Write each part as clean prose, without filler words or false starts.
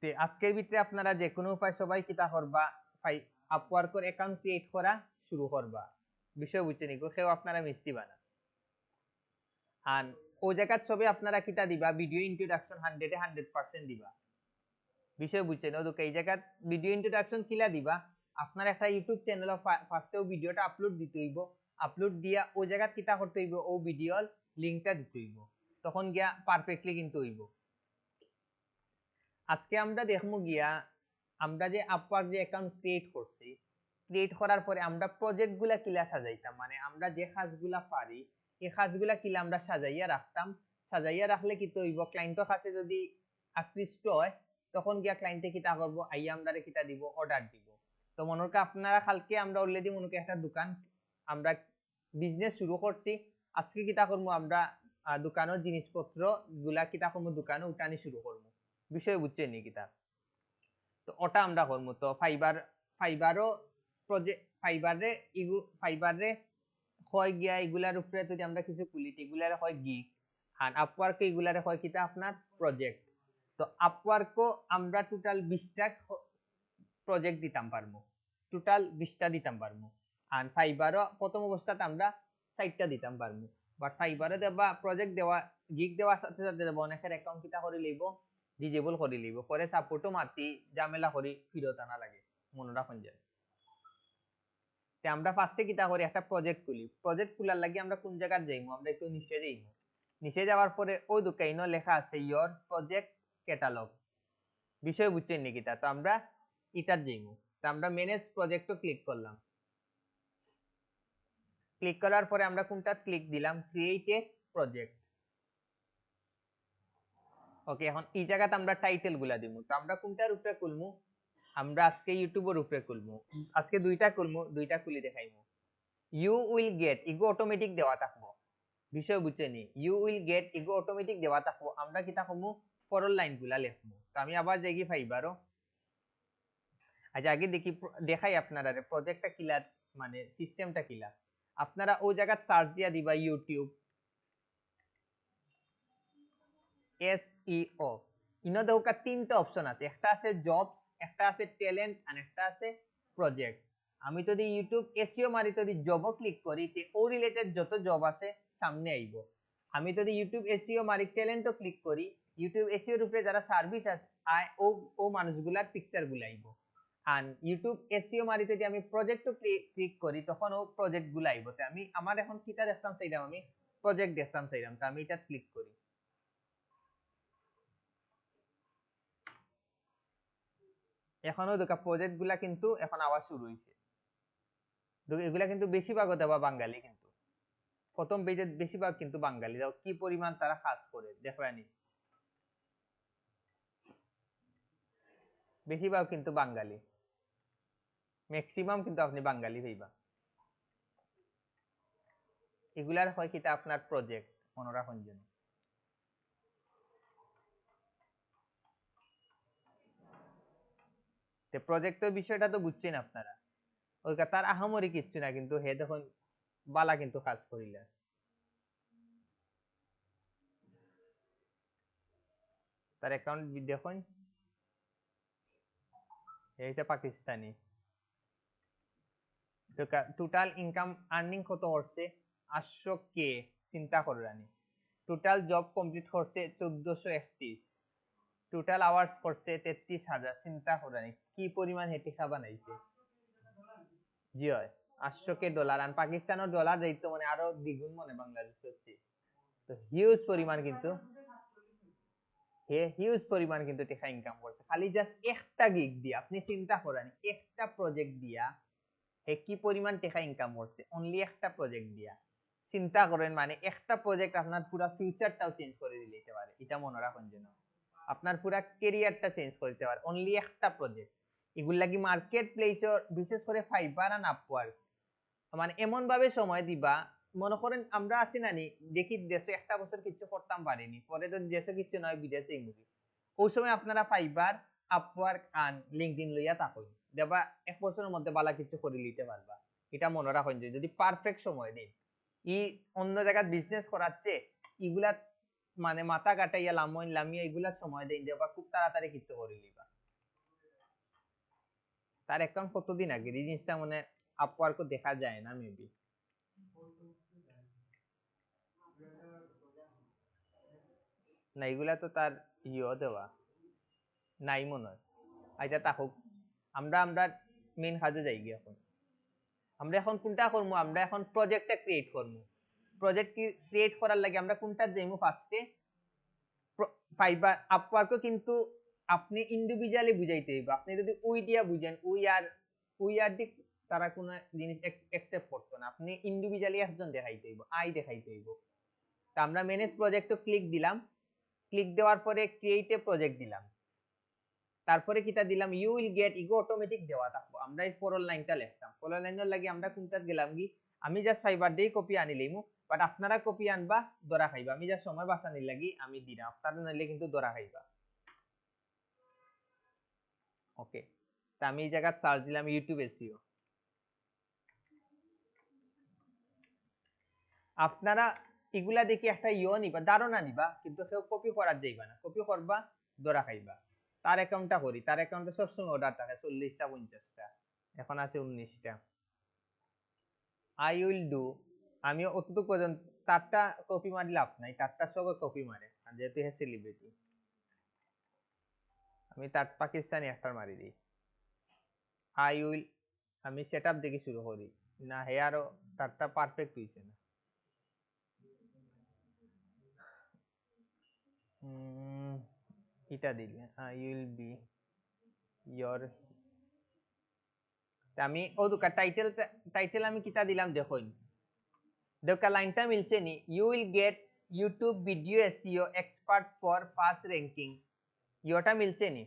তে আজকের ভিতরে আপনারা যে কোনো উপায় সবাই কিতা করবা, আপওয়ার্কের অ্যাকাউন্ট ক্রিয়েট করা শুরু করবা। বিষয় বুঝছেন নিকো, কেউ আপনারা মিষ্টি বানা আর ও জায়গাত সবে আপনারা কিতা দিবা, ভিডিও ইন্ট্রোডাকশন 100 এ 100% দিবা। বিষয় বুঝছেন, ওদুকে এই জায়গাত ভিডিও ইন্ট্রোডাকশন কিলা দিবা, আপনার একটা ইউটিউব চ্যানেল ফার্স্টেও ভিডিওটা আপলোড দিতে হইব। আপলোড দিয়া ও জায়গাত কিতা করতে হইব, ও ভিডিওর লিংকটা দিতে হইব, তখন গিয়া পারফেক্টলি কিন্তু হইব। আজকে আমরা দেখবো গিয়া, আমরা যে আপওয়ার্ক যে অ্যাকাউন্ট ক্রিয়েট করছি, ক্রিয়েট করার পরে আমরা প্রজেক্ট গুলা কিলা সাজাইতাম, মানে আমরা যে কাজগুলা পারি এই কাজগুলা কিলা আমরা সাজাইয়া রাখতাম। সাজাইয়া রাখলে কি তো হইব, ক্লায়েন্টের কাছে যদি আকৃষ্ট হয় তখন গিয়া ক্লায়েন্টে কিতা করবো, আইয়া আমরারে কিতা দিব, অর্ডার দিব। তো মনে করেন আপনারা কালকে আমরা অলরেডি মনে করেন একটা দোকান আমরা বিজনেস শুরু করছি, আজকে কিতা করবো আমরা দোকানের জিনিসপত্র গুলা কিতা করবো, দোকানে উঠানি শুরু করবো। বিষয় বুঝছেন নি কিতা? তো ওটা আমরা করবো। তো ফাইবারও প্রজেক্ট, ফাইবারে হয় গিয়া এগুলার উপরে যদি আমরা কিছু খুলি এগুলার হয় গিগ, আর আপওয়ার্ক এগুলার হয় কিতা আপনার প্রজেক্ট। তো আপওয়ার্কও আমরা টোটাল 20টা প্রজেক্ট দিতাম পারবো, টোটাল 20টা দিতাম পারবো। আর ফাইবারও প্রথম অবস্থাতে আমরা 60টা দিতাম পারবো। বাট ফাইবারে দেবা প্রজেক্ট দেওয়া, গিগ দেওয়ার সাথে সাথে দেব অনেকের অ্যাকাউন্ট কিতা করে লইব, ডিজেবল করে লইব, পরে সাপোর্টও মাতি ঝামেলা করি ফিরত আনা লাগে, মনে রাখুন যায়। তে আমরা ফার্স্টে কিতা করি, একটা প্রজেক্ট খুলি। প্রজেক্ট খোলার লাগি আমরা কোন জায়গা যাইমু, আমরা একটু নিচে যাইমু। নিচে যাওয়ার পরে ওই দোকাইনো লেখা আছে ইয়োর প্রজেক্ট ক্যাটালগ। বিষয় বুঝছেন নাকি? তা তো আমরা ইটার যাইমু। তা আমরা ম্যানেজ প্রজেক্টও ক্লিক করলাম। ক্লিক করার পরে আমরা কোনটা ক্লিক দিলাম, ক্রিয়েট এ প্রজেক্ট। ওকে, এখন এই জায়গাতে আমরা টাইটেল গুলা দিমু। তো আমরা কোনটার উপরে খুলমু, আমরা আজকে ইউটিউবের উপরে খুলমু। আজকে দুইটা খুলমু, দুইটা খুলি দেখাইমু। ইউ উইল গেট, ইগো অটোমেটিক দেওয়া থাকবো। বিষয় বুঝছেনি, ইউ উইল গেট ইগো অটোমেটিক দেওয়া থাকবো। আমরা কিতা করবো, পরের লাইন গুলা লিখবো। তো আমি আবার যাই ফাইবারও। আচ্ছা আগে দেখি, দেখাই আপনারা প্রজেক্টটা কিলা, মানে সিস্টেমটা কিলা। আপনারা ওই জায়গা সার্চ দিয়া দিবা ইউটিউব SEO। ইনো দেখা তিনটা অপশন আছে, একটা আছে জবস, একটা আছে ট্যালেন্ট, আর একটা আছে প্রজেক্ট। আমি যদি ইউটিউব SEO মারি, যদি জব ক্লিক করি তে ও রিলেটেড যত জব আছে সামনে আইব। আমি যদি ইউটিউব SEO মারি, ট্যালেন্টও ক্লিক করি, ইউটিউব SEO এর উপরে যারা সার্ভিস আছে আয় ও ও মানুষগুলার পিকচার গুলো আইব। আর ইউটিউব SEO মারি যদি আমি প্রজেক্টও ক্লিক করি, তখন ও প্রজেক্ট গুলো আইব। আমি আমার এখন কিটা দেখতাম সেইরাম, আমি প্রজেক্ট দেখতাম সেইরাম। তো আমি এটা ক্লিক করি। এখনো দেখা প্রজেক্ট গুলা কিন্তু এখন আবার শুরু হয়েছে। এগুলা কিন্তু বেশিরভাগ দেওয়া বাঙালি, কিন্তু প্রথম পেজে বেশিরভাগ কিন্তু বাঙালি। কি পরিমাণ তারা কাজ করে দেখবানি, বেশিরভাগ কিন্তু বাঙালি, ম্যাক্সিমাম কিন্তু আপনি বাঙালি হইবা। এগুলার হয় কিটা আপনার প্রজেক্ট, মনে রাখুন জন্য। প্রজেক্টের বিষয়টা তো বুঝছেন আপনারা, ওই তার আহামরি কিচ্ছু না, কিন্তু হে দেখুন বালা কিন্তু কাজ করিলে। তার অ্যাকাউন্ট দেখুন, এইটা পাকিস্তানি। টোটাল ইনকাম আর্নিং কত করছে, 800K। চিন্তা করানি। টোটাল জব কমপ্লিট করছে 1431। টোটাল আওয়ার্স করছে 33,000। চিন্তা করানি কি পরিমাণ হেঁটে খাবা নাইছে। জি হয়, 800K ডলার। আর পাকিস্তানের ডলার রেট তো মানে আরো দ্বিগুণ মনে বাংলাদেশ হচ্ছে। তো হিউজ পরিমাণ কিন্তু, হিউজ পরিমাণ কিন্তু টাকা ইনকাম করছে খালি জাস্ট একটা গিগ দিয়ে। আপনি চিন্তা করেন, একটা প্রজেক্ট দিয়া হে কি পরিমাণ টাকা ইনকাম করছে, অনলি একটা প্রজেক্ট দিয়া। চিন্তা করেন, মানে একটা প্রজেক্ট আপনার পুরো ফিউচারটাও চেঞ্জ করে দিতে পারে। এটা মনে রাখুন যেন, আপনার পুরো ক্যারিয়ারটা চেঞ্জ করতে পারে অনলি একটা প্রজেক্ট। এগুলা কি মার্কেট প্লেসর, বিশেষ করে ফাইবার আর আপওয়ার্ক, মানে এমন ভাবে সময় দিবা। মনে করেন আমরা আছি নানি, দেখি দেশে একটা বছর কিছু করতাম পারিনি, পরে তো দেশে কিছু নয় বিদেশেই মুভি। ওই সময় আপনারা ফাইবার, আপওয়ার্ক আর লিঙ্কডইন লইয়া থাকুন, দেবা 1 বছরের মধ্যে বালা কিছু করে নিতে পারবা। এটা মনে রাখুন যে যদি পারফেক্ট সময় দিন। ই অন্য জায়গায় বিজনেস করাচ্ছে, এগুলা মানে মাথা কাটাইয়া লামইন লামিয়া এগুলা সময় দেই দেবা খুব তাড়াতাড়ি কিছু করে লিবা। তার অ্যাকাউন্ট কতদিন আগে এই জিনিসটা মানে আপওয়ার্কও দেখা যায় না মেবি। না এগুলা তো তার ইয়ে দেওয়া নাই মনে হয়। আচ্ছা থাকুক, আমরা আমরা মেইন কাজে যাই গিয়ে এখন। আমরা এখন কোনটা করবো, আমরা এখন প্রজেক্টটা ক্রিয়েট করবো। প্রজেক্ট ক্রিয়েট করার লাগে আমরা কোনটা যাইমু ফার্স্টে, ফাইবার আপওয়ার্কও কিন্তু আপনি ইন্ডিভিজুয়ালি বুঝাইতে হইব। আপনি যদি উই দিয়া বুঝেন উই আর দি তারা কোনো জিনিস অ্যাকসেপ্ট করতো না, আপনি ইন্ডিভিজুয়ালি একজন দেখাইতে হইব, আই দেখাইতে হইব। তা আমরা ম্যানেজ প্রজেক্ট ক্লিক দিলাম, ক্লিক দেওয়ার পরে ক্রিয়েট এ প্রজেক্ট দিলাম, তারপরে কিটা দিলাম ইউ উইল গেট ইগো অটোমেটিক দেওয়া থাকবো। আমরা এই ফরল লাইনটা লিখতাম, ফরল লাইনের লাগি আমরা কোনটা গেলাম কি, আমি জাস্ট ফাইবার দিয়ে কপি আনি লইমু, বাট আপনারা কপি আনবা ধরা খাইবা। আমি যা সময় বাঁচানির লাগি আমি দিলাম, আপনারা নাইলে কিন্তু ধরা খাইবা। ওকে, তা আমি এই জায়গা সার্চ দিলাম ইউটিউব এসইও। আপনারা এগুলা দেখি একটা ইও নিবা, ধারণা নিবা, কিন্তু কেউ কপি করার যাইবা না, কপি করবা ধরা খাইবা। তার অ্যাকাউন্টটা করি, তার অ্যাকাউন্টে সবসময় অর্ডার থাকে 40টা 50টা, এখন আছে 19টা। আই উইল ডু, আমি অতটুকু পর্যন্ত, তারটা কপি মারি লাভ নাই, তারটা সবাই কপি মারে, আর যেহেতু হে সেলিব্রিটি আমি তার পাকিস্তানি একটা মারি দিই। আই উইল, আমি সেটআপ দেখে শুরু করি, না হে আরো তারটা পারফেক্ট হইছে না। এটা দিলে আই উইল বি ইয়োর, আমি ও দুকা টাইটেল, টাইটেল আমি কিতা দিলাম দেখুন, দেখা লাইনটা মিলছে নি, you will get YouTube video SEO expert for fast ranking, ইয়োটা মিলছে নি?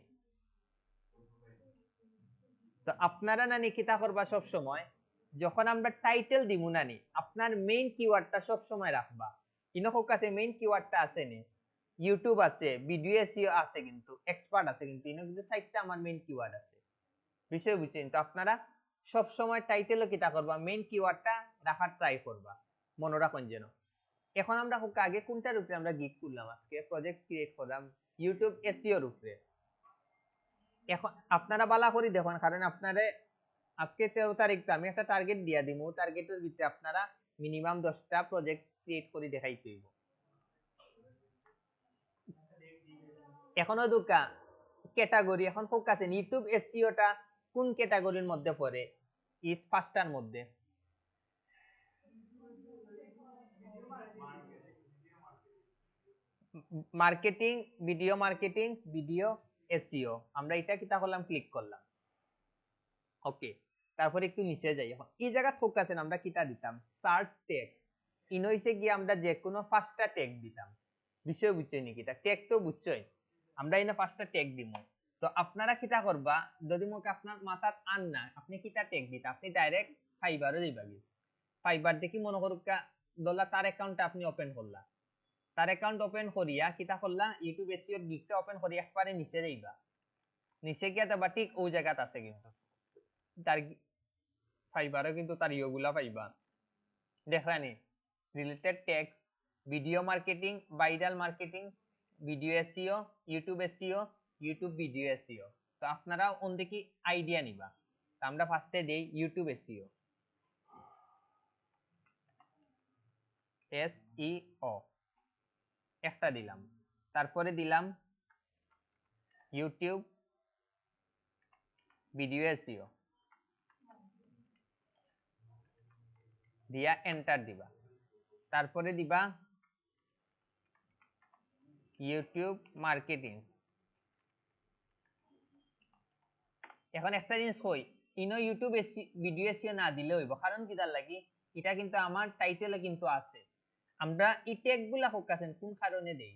তো আপনারা নানি কিতা করবা সব সময়, যখন আমরা টাইটেল দিমু নানি আপনার মেইন কিওয়ার্ডটা সব সময় রাখবা। ইনকো কাছে মেইন কিওয়ার্ডটা আছে নি, ইউটিউব আছে, ভিডিও এসইও আছে, কিন্তু এক্সপার্ট আছে, কিন্তু ইনো কিন্তু সাইটটা আমার মেইন কিওয়ার্ড আছে। বিষয় বুঝছেন তো? আপনারা সব সময় টাইটেলও কিতা করবা মেইন কিওয়ার্ডটা রাখার ট্রাই করবা, মনে রাখুন যেন। এখন আমরা আগে কোনটার উপরে আমরা গিগ করলাম, আজকে প্রজেক্ট ক্রিয়েট করলাম ইউটিউব এসইওর উপরে। এখন আপনারা বালা করে দেখুন, কারণ আপনারে আজকে 13 তারিখ, তো আমি একটা টার্গেট দিয়া দিমু, টার্গেটের ভিতরে আপনারা মিনিমাম 10টা প্রজেক্ট ক্রিয়েট করে দেখাইতে হইব। এখনো দুকা ক্যাটাগরি এখন ফোকাস আছে, ইউটিউব এসইওটা কোন ক্যাটাগরির মধ্যে পড়ে, ইস পাঁচটার মধ্যে। মার্কেটিং, ভিডিও এসইও, আমরা এটা কিতা করলাম, ক্লিক করলাম। ওকে, তারপরে একটু নিচে যাই। এখন এই জায়গা ফোকাসেন আমরা কিতা দিতাম, সার্চ ট্যাগ। ইন হইছে গিয়ে আমরা যে কোনো পাঁচটা ট্যাগ দিতাম। বিষয় বুঝছই নাকি, তা ট্যাগ তো বুঝছই, আমরা এনে পাঁচটা ট্যাগ দিব। তো আপনারা কিতা করবা, যদি মোক আপনার মাথাত আন না আপনি কিতা ট্যাগ দিতা, আপনি ডাইরেক্ট ফাইবারও যাইবা গিয়ে, ফাইবার দেখি মনে করুকা দলা তার অ্যাকাউন্টটা আপনি ওপেন করলা, তার অ্যাকাউন্ট ওপেন করিয়া কিতা করলা, ইউটিউব এসইওর গিগটা ওপেন করিয়া একবারে নিচে যাইবা, নিচে গিয়া দেবা ঠিক ওই জায়গাত আছে কিন্তু তার ফাইবারও কিন্তু তার ইয়োগুলা পাইবা, দেখলানি related text, video marketing, viral marketing, video SEO, YouTube SEO, YouTube video SEO. তো আপনারা ওন দেখি আইডিয়া নিবা। তো আমরা ফার্স্টে দেই ইউটিউব এসইও, এসইও একটা দিলাম, তারপরে দিলাম ইউটিউব ভিডিও এসইও, দিয়া এন্টার দিবা, তারপরে দিবা ইউটিউব মার্কেটিং। এখন একটা জিনিস কই, ইনো ইউটিউব ভিডিও এসইও না দিলে হইব, কারণ কি তার লাগি, এটা কিন্তু আমার টাইটেলে কিন্তু আছে। আমরা এই ট্যাগ গুলা ফোকাসেন কোন কারণে দেই,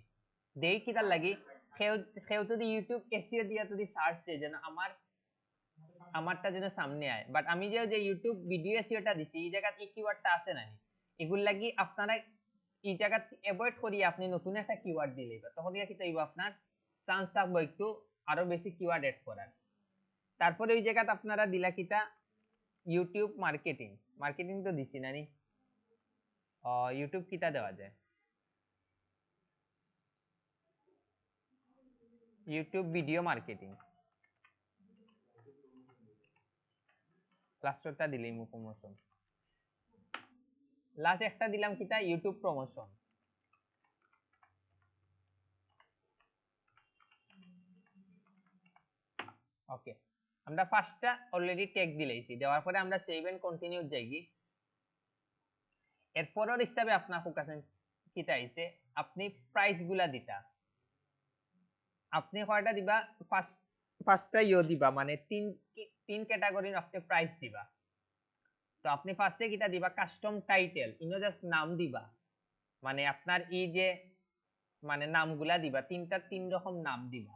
দেই কি তার লাগি, কেউ যদি ইউটিউব এসইও দিয়া যদি সার্চ দেয় যেন আমারটা যেন সামনে আয়। বাট আমি যে ইউটিউব ভিডিও এসইওটা দিছি এই জায়গাতে এই কিওয়ার্ডটা আছে না, এগুল লাগি আপনারা এই জায়গা অ্যাভয়েড করিয়া আপনি নতুন একটা কিওয়ার্ড দিলেই তখন কি তাইব আপনার চান্স থাকবো একটু আরো বেশি কিওয়ার্ড এড করার। তারপরে ওই জায়গাতে আপনারা দিলা কিতা, ইউটিউব মার্কেটিং, মার্কেটিং তো দিছি না নি, ইউটিউব কিতা দেওয়া যায়, ইউটিউব ভিডিও মার্কেটিং লাস্টটা দিলেই প্রমোশন লাস্ট একটা দিলাম কিটা ইউটিউব প্রমোশন ওকে আমরা ফার্স্টটা অলরেডি ট্যাগ দিলেইছি দেওয়ার পরে আমরা সেভ এন্ড কন্টিনিউ যাইগি এরপরের হিসাবে আপনার ফোকাসেন কিটা আইছে আপনি প্রাইস গুলা দিতা আপনি কয়টা দিবা পাঁচটা দিবা মানে তিন ক্যাটাগরির আপনি প্রাইস দিবা তো আপনি ফার্স্টে কিটা দিবা কাস্টম টাইটেল ইনো জাস্ট নাম দিবা মানে আপনার এই যে মানে নামগুলা দিবা তিন রকম নাম দিবা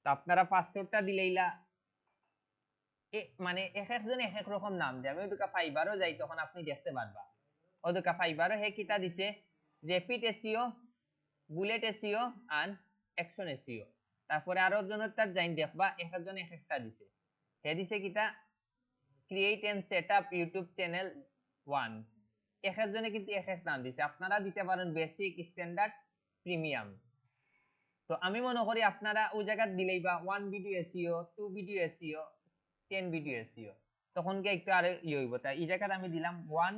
তো আপনারা পাসওয়ার্ডটা দিলেইলা মানে এক একজন এক এক রকম নাম দেয় আমি ওদিকে ফাইবারও যাই তখন আপনি দেখতে পারবা ওদিকে ফাইবারও হে কিটা দিছে র্যাপিড এসইও বুলেট এসইও আর অ্যাকশন এসইও তারপরে আরো জনের তার জাইন দেখবা এক একজন এক একটা দিছে হে দিছে কিটা create and set up YouTube channel 1 এক একজনে কিন্তু এক এক নাম দিছে আপনারা দিতে পারেন বেসিক স্ট্যান্ডার্ড প্রিমিয়াম তো আমি মনে করি আপনারা ওই জায়গা দিলেই বা 1 video SEO 2 video SEO 10 video SEO তখন কি একটু আরে হইব তাই এই জায়গাটা আমি দিলাম 1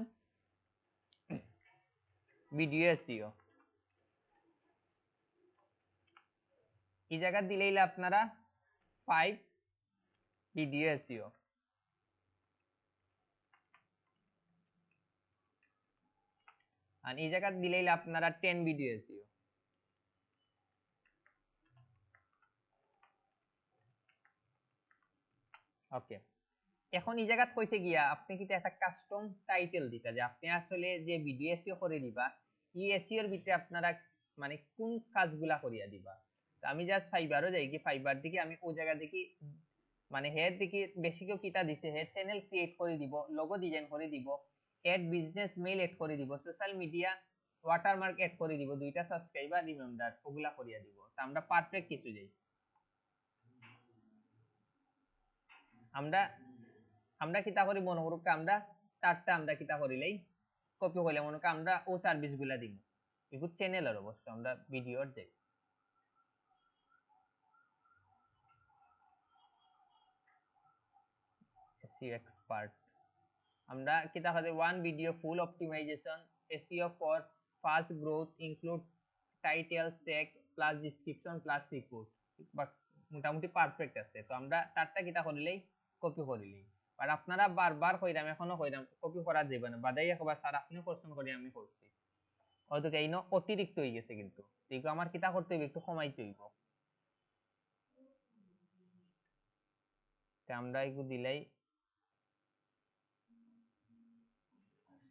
ভিডিও এসইও এই জায়গা দিলেই আপনারা 5 ভিডিও এসইও আর এই জায়গা দিলেই আপনারা 10 ভিডিও এসইও ওকে এখন এই জায়গা কইছে গিয়া আপনি কিন্তু একটা কাস্টম টাইটেল দিতা যে আপনি আসলে যে ভিডিও এসইও করে দিবা এই এসইও এর ভিতরে আপনারা মানে কোন কাজগুলা করিয়া দিবা তো আমি জাস্ট ফাইবারও যাই কি ফাইবার দিকে আমি ওই জায়গা দেখি মানে হেড দিকে বেশি কেউ কিটা দিছে হেড চ্যানেল ক্রিয়েট করে দিব লোগো ডিজাইন করে দিব এড বিজনেস মেইল এড করে দিব সোশ্যাল মিডিয়া ওয়াটারমার্ক এড করে দিব দুইটা সাবস্ক্রাইবার রিমেম্বার ওগুলা করিয়া দিব তো আমরা পারফেক্ট কিছু যাই আমরা কিতা করি মনে করুক আমরা তারটা আমরা কিতা করিলেই কপি হইলে মনে করুক আমরা ও সার্ভিস গুলা দিব এগুলো চ্যানেলের অবশ্য আমরা ভিডিওর যাই SEO expert আমরা কিতা হবে one video full optimization SEO for fast growth include title tag plus description plus report but মোটামুটি পারফেক্ট আছে তো আমরা তারটা কিতা করিলেই কপি করিলেই আর আপনারা বারবার কইরাম এখনো কইরাম কপি করা যাবে না বাদাই একবার স্যার আপনি কোশ্চেন করি আমি করছি হয়তো এইনো অতিরিক্ত হয়ে গেছে কিন্তু ঠিক আমার কিতা করতে হইবে একটু কমাইতে হইব তে আমরা এগুলো দিলাই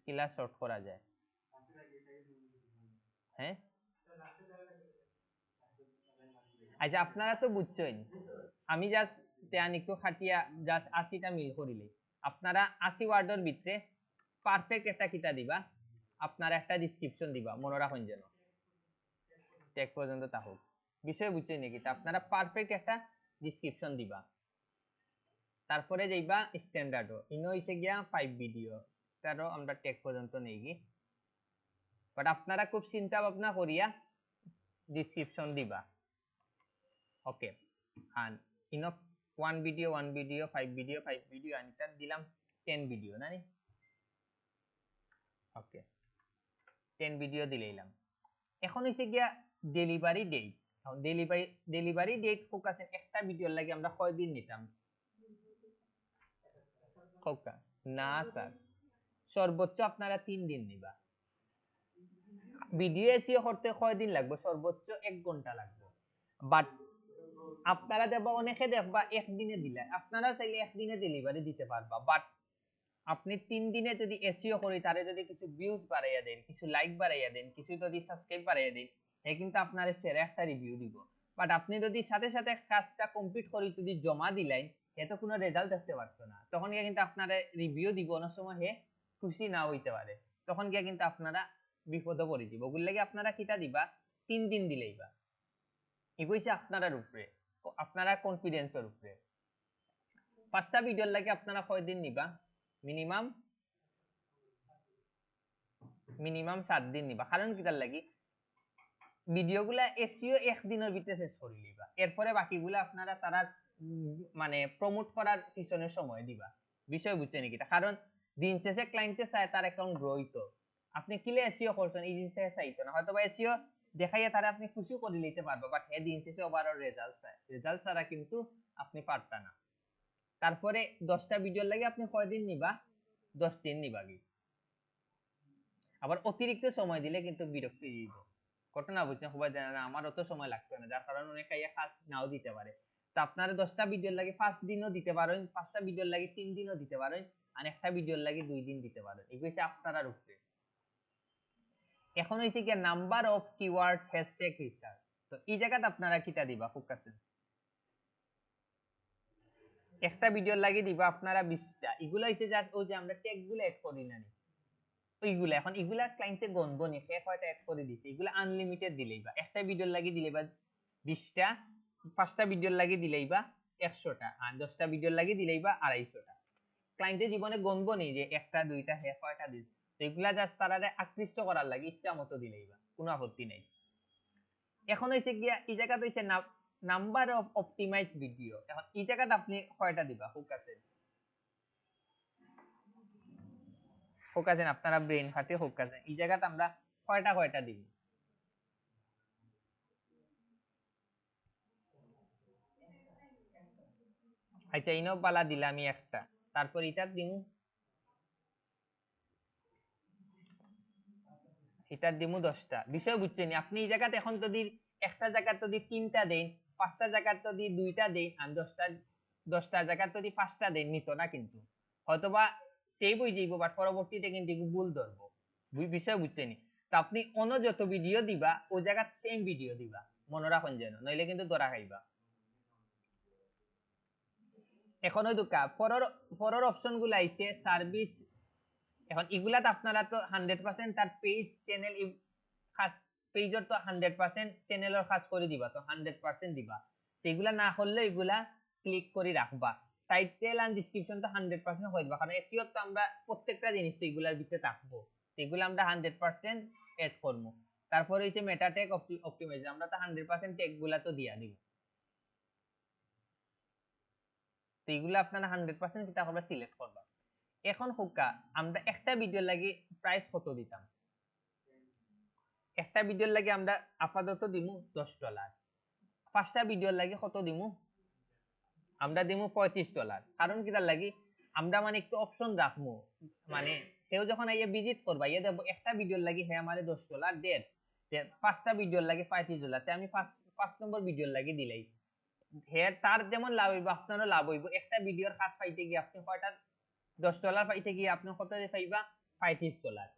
স্কিলা শর্ট করা যায় হ্যাঁ আচ্ছা আপনারা তো বুঝছেন আমি জাস্ট তেয়ান একটু খাটিয়া জাস্ট 80টা মিল করিলে আপনারা 80 ওয়ার্ডের ভিতরে পারফেক্ট একটা কিতা দিবা আপনারা একটা ডেসক্রিপশন দিবা মনে রাখুন যেন ট্যাগ পর্যন্ত তা হোক বিষয় বুঝছেন নাকি আপনারা পারফেক্ট একটা ডেসক্রিপশন দিবা তারপরে যাইবা স্ট্যান্ডার্ডও ইনো হইছে গিয়া 5 ভিডিও তারও আমরা ট্যাগ পর্যন্ত নেই গি বাট আপনারা খুব চিন্তা ভাবনা করিয়া ডেসক্রিপশন দিবা ওকে and ইনো 1 ভিডিও 5 ভিডিও and এটা দিলাম 10 ভিডিও না নি ওকে 10 ভিডিও দিলাম এখন হইছে গিয়া ডেলিভারি ডেট এখন ডেলিভারি ডেট ফোকাস একটা ভিডিওর লাগি আমরা কয় দিন নিতাম কোকা না স্যার সর্বোচ্চ আপনারা 3 দিন নিবা ভিডিও এসইও করতে কয় দিন লাগবে সর্বোচ্চ 1 ঘন্টা লাগবে বাট আপনারা দেখবা অনেকে দেখবা একদিনে দিলে আপনারা চাইলে একদিনে ডেলিভারি দিতে পারবা বাট আপনি 3 দিনে যদি এসইও করি তারে যদি কিছু ভিউজ বাড়াইয়া দেন কিছু লাইক বাড়াইয়া দেন কিছু যদি সাবস্ক্রাইব বাড়াইয়া দেন এ কিন্তু আপনার সেরা একটা রিভিউ দিব বাট আপনি যদি সাথে সাথে কাজটা কমপ্লিট করি যদি জমা দিলেন এত কোনো রেজাল্ট দেখতে পারতো না তখন গিয়ে কিন্তু আপনারা রিভিউ দিব অনেক সময় হে খুশি না হইতে পারে তখন গিয়ে কিন্তু আপনারা বিপদে পড়ে দিব ওগুলো লাগে আপনারা কিটা দিবা 3 দিন দিলেই বা এগুইছে আপনারা উপরে আপনারা কনফিডেন্সের উপরে পাঁচটা ভিডিওর লাগে আপনারা কয় দিন নিবা মিনিমাম 7 দিন নিবা কারণ কিটার লাগি ভিডিওগুলা এসইও একদিনের ভিতরে শেষ করে লিবা এরপরে বাকিগুলা আপনারা তারা মানে প্রমোট করার পিছনে সময় দিবা। বিষয় বুঝছেন নাকি? কারণ দিন শেষে ক্লায়েন্টে চায় তার অ্যাকাউন্ট গ্রো হইতো। আপনি কিলে এসইও করছেন এই জিনিসটা চাইতো না, হয়তো বা এসইও দেখাইয়া তারা আপনি খুশি করে নিতে পারবে, বাট হে দিন শেষে ওভারঅল রেজাল্ট চায়, রেজাল্ট ছাড়া কিন্তু আপনি পারতা না। তারপরে 10টা ভিডিওর লাগে আপনি কয়দিন নিবা? 10 দিন নিবা কি? আবার অতিরিক্ত সময় দিলে কিন্তু বিরক্তি দিব। ঘটনা বুঝছেন? সবাই জানে না আমার অত সময় লাগবে না, যার কারণে অনেক খাইয়া কাজ নাও দিতে পারে। তো আপনারা 10টা ভিডিওর লাগে 5 দিনও দিতে পারেন, 5টা ভিডিওর লাগে 3 দিনও দিতে পারেন, আর একটা ভিডিওর লাগে 2 দিন দিতে পারেন। এগুলো হচ্ছে আপনার উপরে। এখন হইছে কি number of keywords hashtag research. তো এই জায়গাতে আপনারা কিটা দিবা ফোকাসে? একটা ভিডিওর লাগে দিবা আপনারা 20টা। এগুলো হইছে জাস্ট ওই যে আমরা ট্যাগ গুলো এড করি না, ওইগুলা এখন এগুলা ক্লায়েন্টে গণবো নি কে কয়টা এড করে দিছে, এগুলা আনলিমিটেড দিলেই বা একটা ভিডিওর লাগি দিলেই বা 20টা, 5টা ভিডিওর লাগি দিলেই বা 100টা, আর 10টা ভিডিওর লাগি দিলেই বা 250টা। ক্লায়েন্টের জীবনে গণবো নি যে একটা দুইটা হে কয়টা দিছে। তো এগুলা জাস্ট তারারে আকৃষ্ট করার লাগি ইচ্ছা মতো দিলেই বা কোনো আপত্তি নাই। এখন হইছে গিয়া এই জায়গাতে হইছে নাম্বার অফ অপটিমাইজ ভিডিও। এখন এই জায়গাতে আপনি কয়টা দিবা ফোকাসে? ফোকাসেন আপনারা ব্রেন খাটিয়ে ফোকাসেন এই জায়গাতে আমরা কয়টা দিব? আচ্ছা ইনো পালা দিলামই একটা, তারপর এটা দিমু, এটা দিমু 10টা। বিষয় বুঝছেন? আপনি এই জায়গাতে এখন যদি একটা জায়গাতে যদি 3টা দেন, 5টা জায়গাতে যদি 2টা দেন, আর 10টা জায়গাতে যদি 5টা দেন, নিত না কিন্তু। হয়তোবা সেভ হয়ে যাইব, বাট পরবর্তীতে কিন্তু ভুল ধরবো। বিষয় বুঝছেন? তো আপনি অন্য যত ভিডিও দিবা ওই জায়গা সেম ভিডিও দিবা, মনে রাখুন যেন, নইলে কিন্তু ধরা খাইবা। এখন ওই দুকা পরের অপশন গুলো আইছে সার্ভিস। এখন এগুলাতে আপনারা তো 100% তার পেজ চ্যানেল খাস পেজর তো 100% চ্যানেলের কাজ করে দিবা, তো 100% দিবা। তো এগুলা না করলে এগুলা ক্লিক করে রাখবা। টাইটেল এন্ড ডেসক্রিপশন তো 100% হয়ে যাবে, কারণ এসইও তো আমরা প্রত্যেকটা জিনিস তো এগুলার ভিতরে থাকবো, তো এগুলা আমরা 100% এড করব। তারপর হইছে মেটা ট্যাগ অপটিমাইজেশন, আমরা তো 100% ট্যাগ গুলা তো দিয়া দিব। তো এগুলা আপনারা 100% কিতা করবা? সিলেক্ট করবা। এখন হোকা আমরা একটা ভিডিও লাগে প্রাইস কত দিতাম? একটা ভিডিওর লাগে আমরা আপাতত দিমু $10। 5টা ভিডিওর লাগে কত দিমু? আমরা দিমু $35। কারণ কি তার লাগি আমরা মানে একটু অপশন রাখবো, মানে কেউ যখন আইয়া ভিজিট করবা ইয়া দেখবো একটা ভিডিওর লাগে হ্যাঁ আমারে $10 দেন, 5টা ভিডিওর লাগে $35, তে আমি 5 নম্বর ভিডিওর লাগে দিলাই হ্যাঁ, তার যেমন লাভ হইব আপনারও লাভ হইব। একটা ভিডিওর কাজ পাইতে গিয়ে আপনি কয়টা $10 পাইতে গিয়ে আপনি কত পাইবা? $35।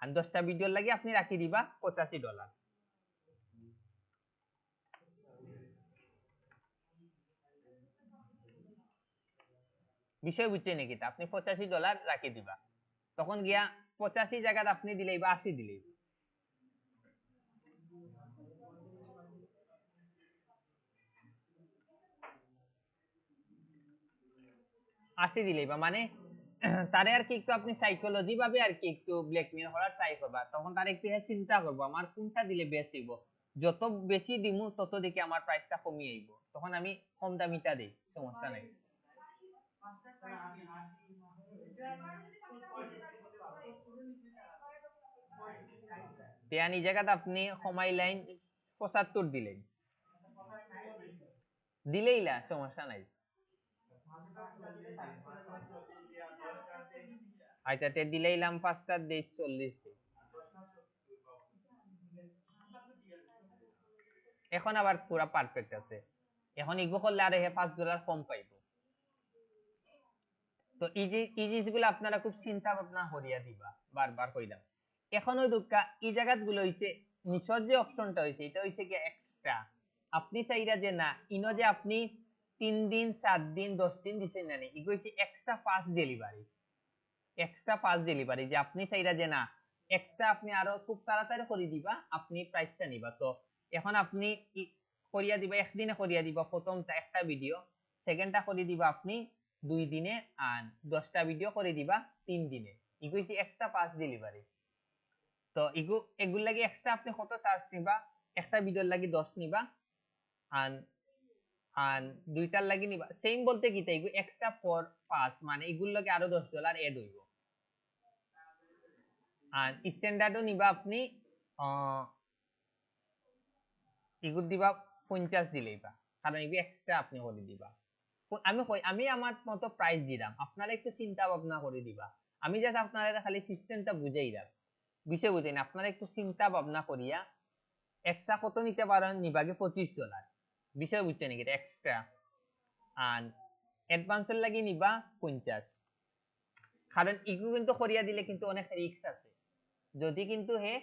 আর 10টা ভিডিওর লাগে আপনি রাখি দিবা $85। বিষয় বুঝছে নাকি? আপনি $85 রাখি দিবা, তখন গিয়া 85 জায়গায় আপনি দিলেই বা 80 দিলেই, 80 দিলেই বা মানে তারে আর কি একটু আপনি সাইকোলজি ভাবে আর কি একটু ব্ল্যাকমেল করার ট্রাই করবা, তখন তার একটু চিন্তা করবো আমার কোনটা দিলে বেশি হইব, যত বেশি দিমু তত দেখি আমার প্রাইসটা কমিয়ে আইব, তখন আমি কম দামিটা দেই, সমস্যা নাই। এই জায়গাতে আপনি কমাই লাইন 75 দিলেন, দিলেই না সমস্যা নাই। আচ্ছা তে দিলেইলাম 5টা দেই 40 দিই। এখন আবার পুরা পারফেক্ট আছে, এখন ইগো করলে আর $5 কম পাইবো। তো এই জিনিসগুলো আপনারা খুব চিন্তা ভাবনা করিয়া দিবা, বারবার কইলাম। এখনো দুঃখা এই জায়গাত গুলো হইছে নিচর যে অপশনটা হইছে এটা হইছে কি এক্সট্রা, আপনি চাইরা যে না ইনো যে আপনি 3 দিন 7 দিন 10 দিন দিছেন না, ইগো হইছে extra fast delivery. Extra fast delivery যে আপনি চাইরা যে না এক্সট্রা আপনি আরো খুব তাড়াতাড়ি করে দিবা, আপনি প্রাইসটা নিবা। তো এখন আপনি করিয়া দিবা, একদিনে করিয়া দিবা প্রথমটা একটা ভিডিও, সেকেন্ডটা করে দিবা আপনি 2 দিনে, আর 10টা ভিডিও করে দিবা 3 দিনে। ইগো হইছে এক্সট্রা ফাস্ট ডেলিভারি। তো এগুলো লাগি এক্সট্রা আপনি কত চার্জ নিবা? একটা ভিডিওর লাগি 10 নিবা, আর আর দুইটার লাগি নিবা সেম বলতে কি তাই এক্সট্রা ফর পাস মানে এগুলোর লগে আরো $10 এড হইব। আর স্ট্যান্ডার্ডও নিবা আপনি এগুলো দিবা 50 দিলেই বা, কারণ এগুলো এক্সট্রা আপনি করে দিবা। আমি আমার মতো প্রাইস দিলাম, আপনারা একটু চিন্তা ভাবনা করে দিবা। আমি জাস্ট আপনারা খালি সিস্টেমটা বুঝাই দাম, বিষয় বুঝেন, আপনারা একটু চিন্তা ভাবনা করিয়া এক্সট্রা কত নিতে পারেন, নিবাগে $25, বিষয় বুঝছে নাকি এক্সট্রা। আর অ্যাডভান্সের লাগি নিবা 50, কারণ এগুলো কিন্তু করিয়া দিলে কিন্তু অনেক রিস্ক আছে। যদি কিন্তু হে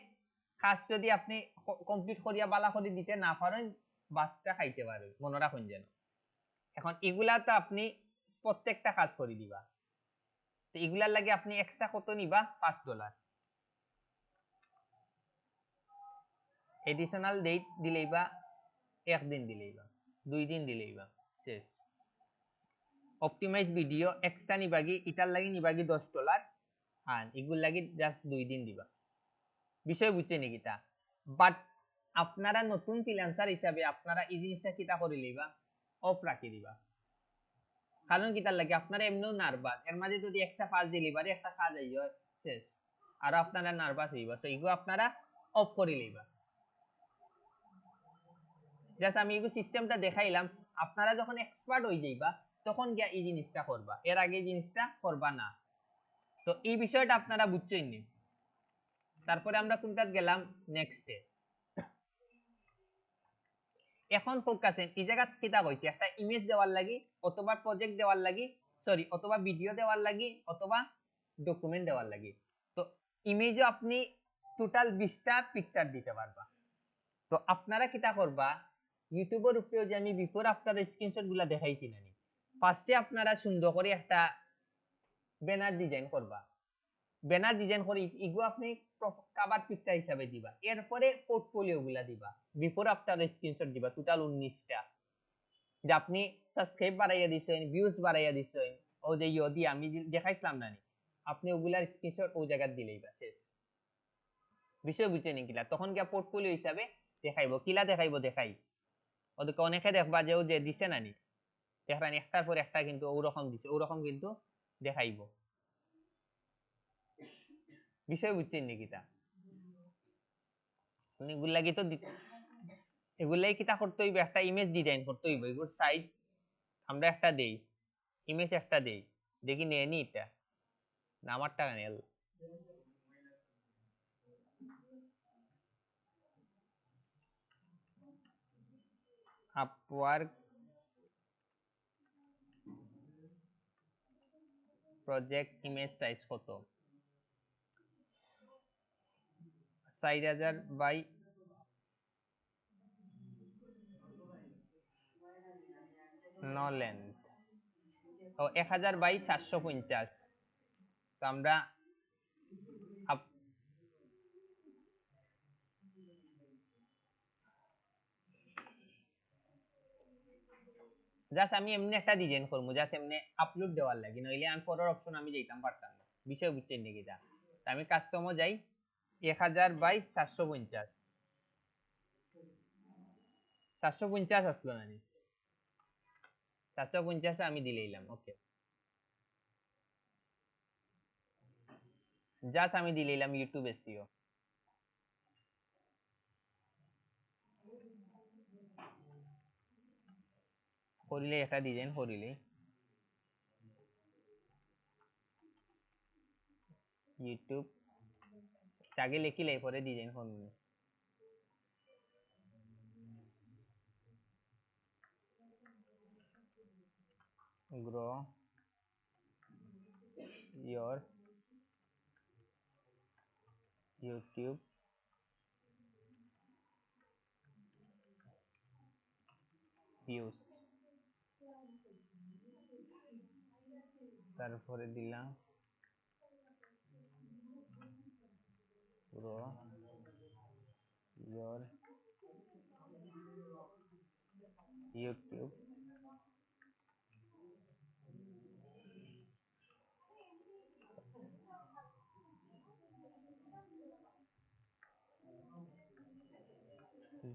কাজ যদি আপনি কমপ্লিট করিয়া বালা করে দিতে না পারেন, বাসটা খাইতে পারে, মনে রাখুন যেন। এখন এগুলা তো আপনি প্রত্যেকটা কাজ করে দিবা, তো এগুলার লাগে আপনি এক্সট্রা কত নিবা, $5। এডিশনাল ডেট দিলেই বা, একদিন দিলেই বা, 2 দিন দিলেই বা, শেষ। অপটিমাইজ ভিডিও এক্সট্রা নিবাগি, এটার লাগি নিবাগি $10, আর এগুলো লাগি জাস্ট 2 দিন দিবা। বিষয় বুঝছে নাকি তা? বাট আপনারা নতুন ফ্রিল্যান্সার হিসাবে আপনারা এই জিনিসটা কিতা করে লইবা, অফ রাখি দিবা। কারণ কিতার লাগে আপনারা এমনিও নার্ভাস, এর মাঝে যদি এক্সট্রা ফাস্ট ডেলিভারি একটা কাজ আইয় শেষ, আর আপনারা নার্ভাস হইবা, তো এগুলো আপনারা অফ করে লইবা। জাস্ট আমি এই সিস্টেমটা দেখাইলাম, আপনারা যখন এক্সপার্ট হয়ে যাইবা তখন গিয়া এই জিনিসটা করবা, এর আগে এই জিনিসটা করবা না। তো এই বিষয়টা আপনারা বুঝছেন নি। তারপরে আমরা কোনটা গেলাম নেক্সটে। এখন ফোকাসেন এই জায়গা কিতা কইছি, একটা ইমেজ দেওয়ার লাগি অথবা প্রজেক্ট দেওয়ার লাগি, সরি অথবা ভিডিও দেওয়ার লাগি অথবা ডকুমেন্ট দেওয়ার লাগি। তো ইমেজও আপনি টোটাল 20টা পিকচার দিতে পারবা। তো আপনারা কিতা করবা, ইউটিউবের উপরেও যে আমি বিফোর আফটার স্ক্রিনশট গুলা দেখাইছি নানি, ফার্স্টে আপনারা সুন্দর করে একটা ব্যানার ডিজাইন করবা। ব্যানার ডিজাইন করে ইগো আপনি কভার পিকচার হিসাবে দিবা, এরপরে পোর্টফোলিও গুলা দিবা, বিফোর আফটার স্ক্রিনশট দিবা টোটাল 19টা। যে আপনি সাবস্ক্রাইব বাড়াইয়া দিছেন, ভিউজ বাড়াইয়া দিছেন, ও যে ইয়দি আমি দেখাইছিলাম নানি, আপনি ওগুলার স্ক্রিনশট ও জায়গা দিলেই বা শেষ। বিষয় বুঝছেন কিলা? তখন গিয়া পোর্টফোলিও হিসাবে দেখাইবো, কিলা দেখাইবো, দেখাই ওদেরকে অনেকে দেখবা যে ও যে দিছে নানি, দেখলেন একটার পর একটা কিন্তু ওরকম দিছে, ওরকম কিন্তু দেখাইবো। বিষয় বুঝছেন নাকি তা? এগুলা কি তো এগুলাই কিতা করতে হইবে, একটা ইমেজ ডিজাইন করতে হইবে, এগুলোর সাইজ আমরা একটা দেই, ইমেজ একটা দেই, দেখি নেয়নি এটা না, আমার টাকা নেই। আপওয়ার্ক প্রজেক্ট ইমেজ সাইজ কত, 4000 বাই নো লেন্থ, ও 1000 বাই 750। তো আমরা জাস্ট আমি এমনি একটা ডিজাইন করবো, জাস্ট এমনি আপলোড দেওয়ার লাগে, নইলে আমি পরের অপশন আমি যাইতাম পারতাম না। বিষয় বুঝছেন নাকি তা? আমি কাস্টমও যাই 1000 বাই 750, 750 আসলো না, 750 আমি দিলাম, ওকে। জাস্ট আমি দিলাম ইউটিউব এসইও, করিলে একটা ডিজাইন করিলে ইউটিউব আগে লিখিলে পরে ডিজাইন করবো। গ্রো your YouTube views, তারপরে দিলাম grow your YouTube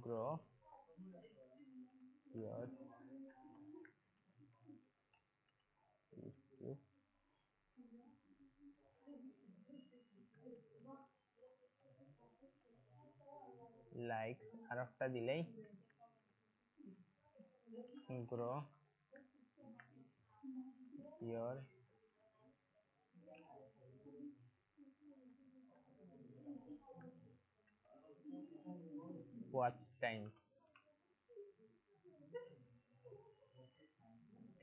grow your likes আর একটা দিলেই গ্রো ইয়োর ওয়াচ টাইম।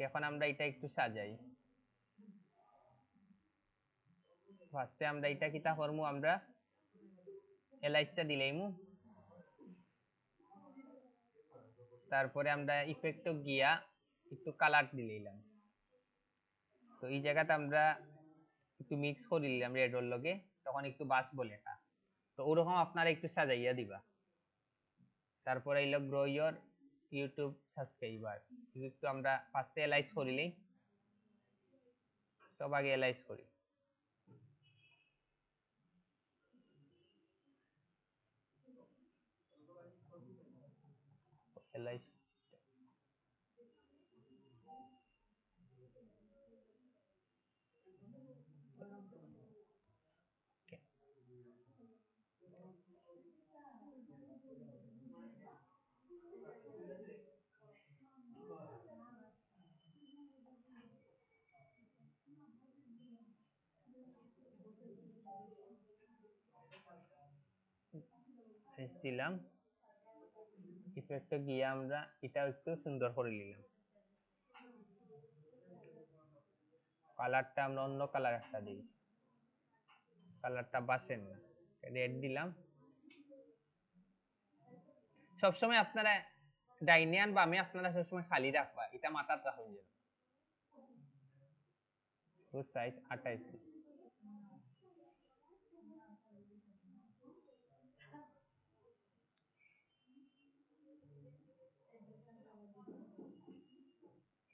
এখন আমরা এটা একটু সাজাই। ফার্স্টে আমরা এটা কিতা করমু, আমরা এলাইসটা দিলাইমু, তারপরে আমরা ইফেক্টে গিয়া একটু কালার দিলাইলাম। তো এই জায়গাতে আমরা একটু মিক্স করে দিলাম রেড ওর লগে, তখন একটু বাসবো লেখা। তো ওরকম আপনারা একটু সাজাইয়া দিবা। তারপরে এইলো গ্রো ইয়োর ইউটিউব সাবস্ক্রাইবার, একটু আমরা ফার্স্টে এলাইজ করিলেই, সব আগে এলাইজ করি। এলাইজ দিলাম। ইফেক্টে গিয়ে আমরা এটা একটু সুন্দর করে নিলাম। কালারটা আমরা অন্য কালার একটা দিই, কালারটা বাসেন না, রেড দিলাম। সবসময় আপনারা ডাইনে আন বামে আপনারা সবসময় খালি রাখবা, এটা মাথায় রাখুন যেন। ফুল সাইজ 28 পিস।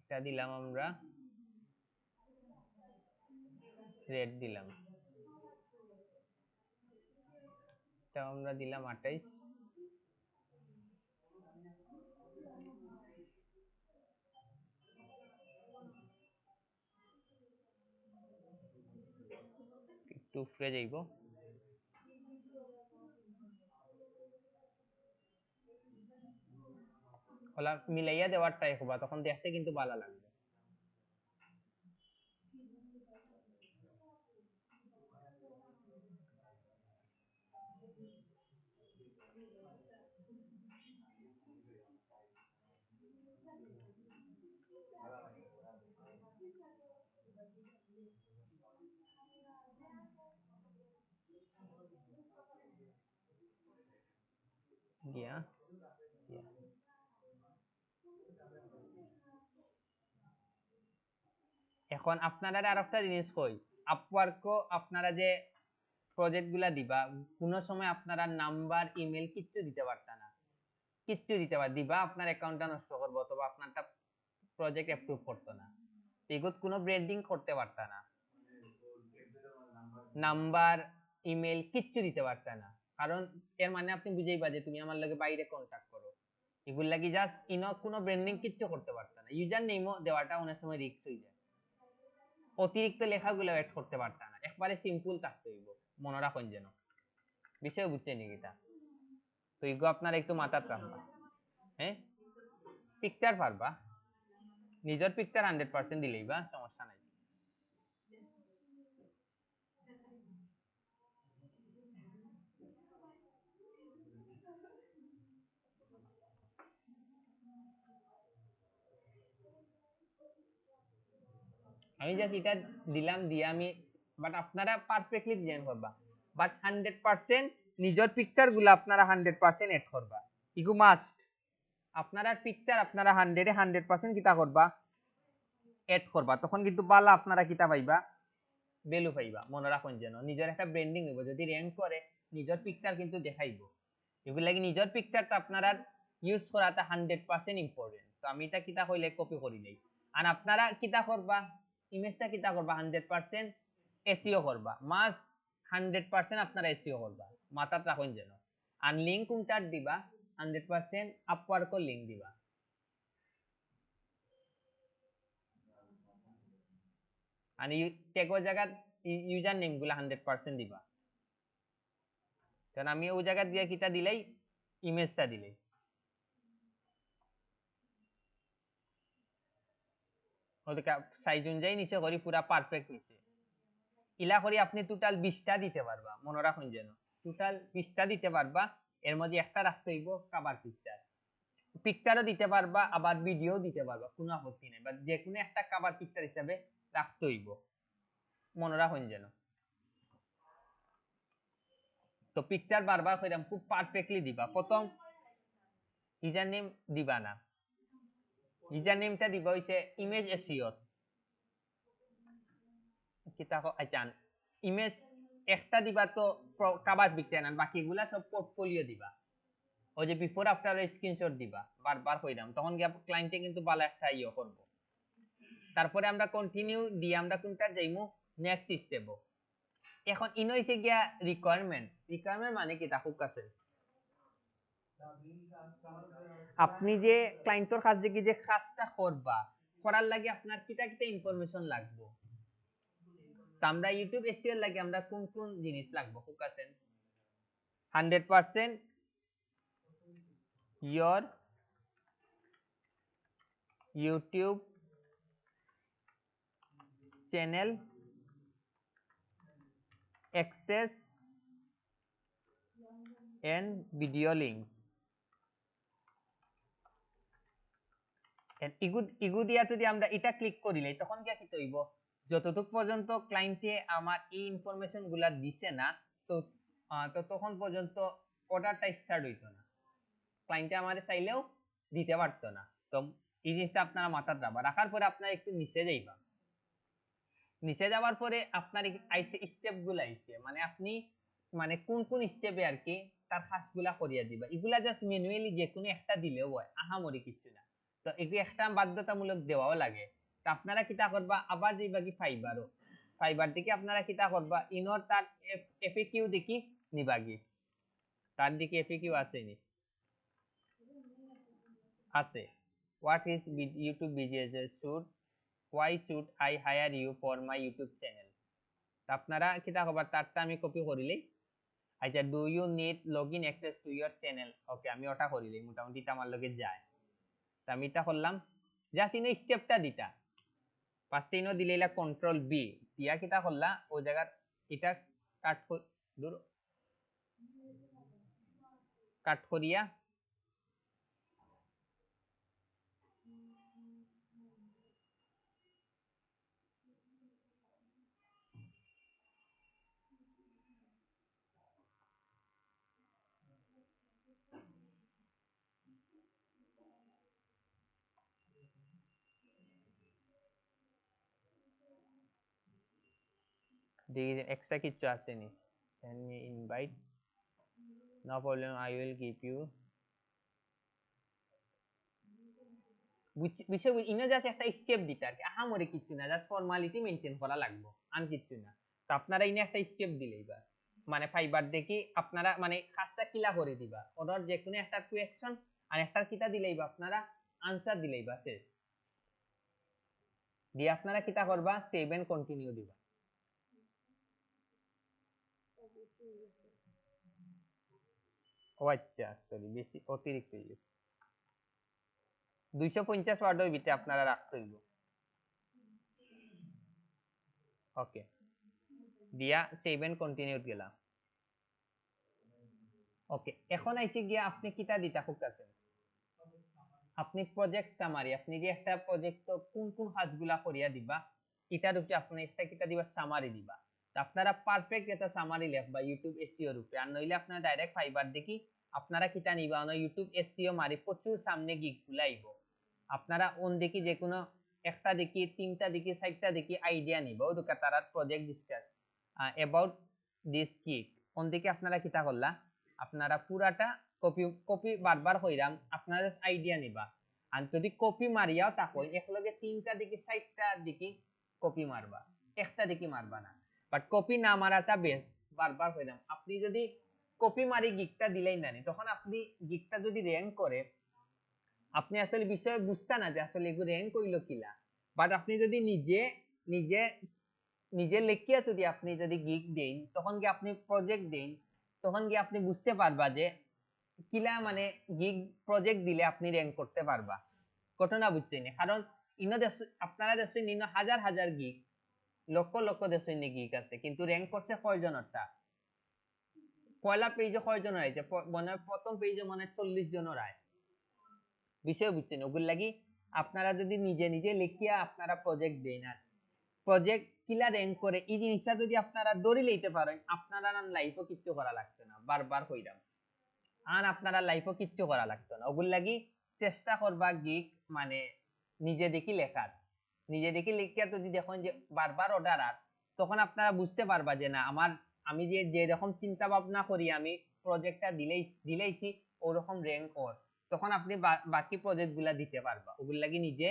এটা দিলাম আমরা রেড দিলাম, এটা আমরা দিলাম 28। একটু উপরে যাইব, ওলা মিলাইয়া দেওয়ার ট্রাই করবা, তখন দেখতে কিন্তু ভালো লাগবে। গিয়া এখন আপনারা আর একটা জিনিস কই, আপওয়ার্কও আপনারা যে প্রজেক্ট গুলা দিবা, কোনো সময় আপনারা নাম্বার ইমেল কিচ্ছু দিতে পারতা না, কিচ্ছু দিতে দিবা আপনার অ্যাকাউন্টটা নষ্ট করবো, অথবা আপনারটা প্রজেক্ট অ্যাপ্রুভ করতো না, এগুলো কোনো ব্র্যান্ডিং করতে পারতা না, নাম্বার ইমেল কিচ্ছু দিতে পারতা না। কারণ এর মানে আপনি বুঝেইবা যে তুমি আমার লগে বাইরে কন্টাক্ট করো, এগুলো লাগি জাস্ট ইনো কোনো ব্র্যান্ডিং কিচ্ছু করতে পারতা না। ইউজার নেমও দেওয়াটা অনেক সময় রিস্ক হয়ে যায়, অতিরিক্ত লেখাগুলো অ্যাড করতে পারতা না, একবারে সিম্পল থাকতে হইব, মনে রাখুন যেন। বিষয় বুঝছেন এটা? তো এগুলো আপনারা একটু মাথায় রাখবা। হ্যাঁ, পিকচার পারবা, নিজের পিকচার 100% দিলেই বা সমস্যা নাই। আমি জাস্ট এটা দিলাম দিয়ে আমি, বাট আপনারা পারফেক্টলি ডিজাইন করবা, বাট 100% নিজের পিকচার গুলো আপনারা 100% এড করবা, ইগু মাস্ট। আপনারা পিকচার আপনারা 100% কিতা করবা, এড করবা, তখন কিন্তু বালা আপনারা কিতা পাইবা, ভ্যালু পাইবা। মনে রাখুন যেন নিজের একটা ব্র্যান্ডিং হইব, যদি র্যাঙ্ক করে নিজের পিকচার কিন্তু দেখাইব। এগুলো লাগি নিজের পিকচারটা আপনারা ইউজ করাটা 100% ইম্পর্টেন্ট। তো আমি এটা কিতা কইলে কপি করি নাই, আর আপনারা কিতা করবা, ইমেজটা কিতা করবা 100% এসইও করবা, মাস্ট 100% আপনারা এসইও করবা, মাথাত রাখুন যেন। আর লিংক কোনটার দিবা, 100% আপওয়ার্কর লিংক দিবা। আর ট্যাগের জায়গা ইউজার নেম গুলা 100% দিবা। কারণ আমি ওই জায়গা দিয়ে কিতা দিলেই ইমেজটা দিলে ওদিকে সাইজ অনুযায়ী নিচে করি পুরা পারফেক্ট নিচে ইলা করি আপনি টোটাল 20টা দিতে পারবা মনে রাখুন যেন টোটাল 20টা দিতে পারবা এর মধ্যে একটা রাখতে হইব কভার পিকচার পিকচারও দিতে পারবা আবার ভিডিও দিতে পারবা কোনো আপত্তি নাই বাট যে কোনো একটা কভার পিকচার হিসাবে রাখতে হইব মনে রাখুন যেন তো পিকচার বারবার কইরাম খুব পারফেক্টলি দিবা প্রথম ইউজার নেম দিবা না ইউজার নেমটা দিবা হইছে ইমেজ এসইও কিতা আচ্ছা ইমেজ একটা দিবা তো কভার পিকচার না বাকিগুলা সব পোর্টফোলিও দিবা ওই যে বিফোর আফটার স্ক্রিনশট দিবা বারবার কইরাম তখন কি ক্লায়েন্টে কিন্তু ভালো একটা ইয়ে করব তারপরে আমরা কন্টিনিউ দিয়ে আমরা কোনটা যাইমু নেক্সট স্টেপ এখন ইনো হইছে গিয়া রিকোয়ারমেন্ট মানে কি তা খুব কাছে আপনি যে ক্লায়েন্টর কাছ থেকে যে কাজটা করবা করার লাগে আপনার কিটা কিটা ইনফরমেশন লাগবে তো আমরা ইউটিউব এসইও লাগে আমরা কোন কোন জিনিস লাগবে খুব কাছে 100% your YouTube channel access and video link ইগু দিয়া যদি আমরা এটা ক্লিক করিলে তখন কি কি হইব যতটুক পর্যন্ত ক্লায়েন্টে আমার এই ইনফরমেশন গুলা দিছে না তো তখন পর্যন্ত অর্ডারটা স্টার্ট হইতো না ক্লায়েন্টে আমারে চাইলেও দিতে পারতো না তো এই জিনিসটা আপনারা মাথায় রাখার পরে আপনারা একটু নিচে যাইবা নিচে যাওয়ার পরে আপনার আইসে স্টেপ গুলা আইসে মানে আপনি মানে কোন কোন স্টেপে আর কি তার কাজগুলা করিয়া দিবা এগুলা জাস্ট ম্যানুয়ালি যে কোনো একটা দিলেও হয় আহামরি কিছু না তো এগুলো একটা বাধ্যতামূলক দেওয়াও লাগে তো আপনারা কিতা করবা আবার যাইবা কি ফাইবার দিকে আপনারা কিতা করবা ইনর তার এফএকিউ দেখি নিবা কি তার দিকে এফএকিউ আছে নি আছে what is YouTube business should why should I hire you for my YouTube channel আপনারা কিতা খবর তারটা আমি কপি করিলি আচ্ছা do you need login access to your channel okay আমি ওটা করিলি মোটামুটি আমার লগে যায় তা আমি এটা করলাম জাস্ট ইনো স্টেপটা দিতা ফার্স্টে ইনো দিলেইলা কন্ট্রোল বি দিয়া কিতা করলা ও জায়গা এটা দূর কাট করিয়া দেখি এক্সট্রা কিছু আসেনি send me invite no problem I will give you বিষয় ইনো জাস্ট একটা স্টেপ দিতে আর কি আহামরি কিছু না জাস্ট ফর্মালিটি মেইনটেইন করা লাগবে আর কিছু না তো আপনারা ইনো একটা স্টেপ দিলেই বা মানে ফাইবার দেখি আপনারা মানে কাজটা কিলা করে দিবা অর্ডার যে কোনো একটা কোয়েকশন আর একটা কিতা দিলেই বা আপনারা আনসার দিলেই বা শেষ দিয়ে আপনারা কিতা করবা সেভ এন্ড কন্টিনিউ দিবা ও আচ্ছা সরি বেশি অতিরিক্ত হয়ে গেছে 250 ওয়ার্ডের ভিতরে আপনারা রাখতে হইব ওকে দিয়া সেভ এন্ড কন্টিনিউ গেলাম ওকে এখন আইছি গিয়া আপনি কিতা দিতা খুঁজতেছেন আপনি প্রজেক্ট সামারি আপনি যে একটা প্রজেক্ট কোন কোন কাজগুলা করিয়া দিবা এটার উপরে আপনি একটা কিতা দিবা সামারি দিবা আপনারা পারফেক্ট এটা সামারি লিখবা ইউটিউব এসইও রূপে আর নইলে আপনারা ডাইরেক্ট ফাইবার দেখি আপনারা কিতা নিবা না ইউটিউব এসইও মারি প্রচুর সামনে গিগ গুলাইবো আপনারা অন দেখি যে কোনো একটা দেখি তিনটা দেখি চারটা দেখি আইডিয়া নিবা ওদুকা তারার project discuss about this gig on দেখি আপনারা কিতা করলা আপনারা পুরাটা কপি কপি বারবার কইরাম আপনারা জাস্ট আইডিয়া নিবা আর যদি কপি মারিয়াও তাকো একলগে তিনটা দেখি চারটা দেখি কপি মারবা একটা দেখি মারবা না বাট কপি না মারাটা বেস্ট বারবার কইরাম আপনি যদি কপি মারি গিগটা দিলেই না তখন আপনি গিগটা যদি র্যাঙ্ক করে আপনি আসলে বিষয় বুঝতা না যে আসলে এগুলো র্যাঙ্ক কইলো কিলা বাট আপনি যদি নিজে নিজে নিজে লেখিয়া যদি আপনি যদি গিগ দেন তখন কি আপনি প্রজেক্ট দেন তখন কি আপনি বুঝতে পারবা যে কিলা মানে গিগ প্রজেক্ট দিলে আপনি র্যাঙ্ক করতে পারবা, ঘটনা বুঝছেন? কারণ ইনো দেশ আপনারা দেশে নিন হাজার হাজার গিগ, লক্ষ লক্ষ দেশে নি গিগ আছে, কিন্তু র্যাঙ্ক করছে কয়জনটা? পয়লা পেজে কয়জন আইছে? মানে প্রথম পেজে মানে 40 জনের আয়। বিষয় বুঝছেন? ওগুলো লাগি আপনারা যদি নিজে নিজে লিখিয়া আপনারা প্রজেক্ট দেন না, প্রজেক্ট কিলা র্যাঙ্ক করে এই জিনিসটা যদি আপনারা ধরে লইতে পারেন, আপনারা লাইফও কিচ্ছু করা লাগতো না, বারবার কইরাম। আর আপনারা লাইফও কিচ্ছু করা লাগতো না। ওগুলো লাগি চেষ্টা করবা গিক মানে নিজে দেখি লেখার, নিজে দেখি লিখিয়া যদি দেখুন যে বারবার অর্ডার আর, তখন আপনারা বুঝতে পারবা যে না আমার, আমি যে যে রকম চিন্তা ভাবনা করি আমি প্রজেক্টটা দিলেইছি ওরকম র্যাঙ্ক ওর, তখন আপনি বাকি প্রজেক্ট গুলা দিতে পারবা। ওগুলো লাগি নিজে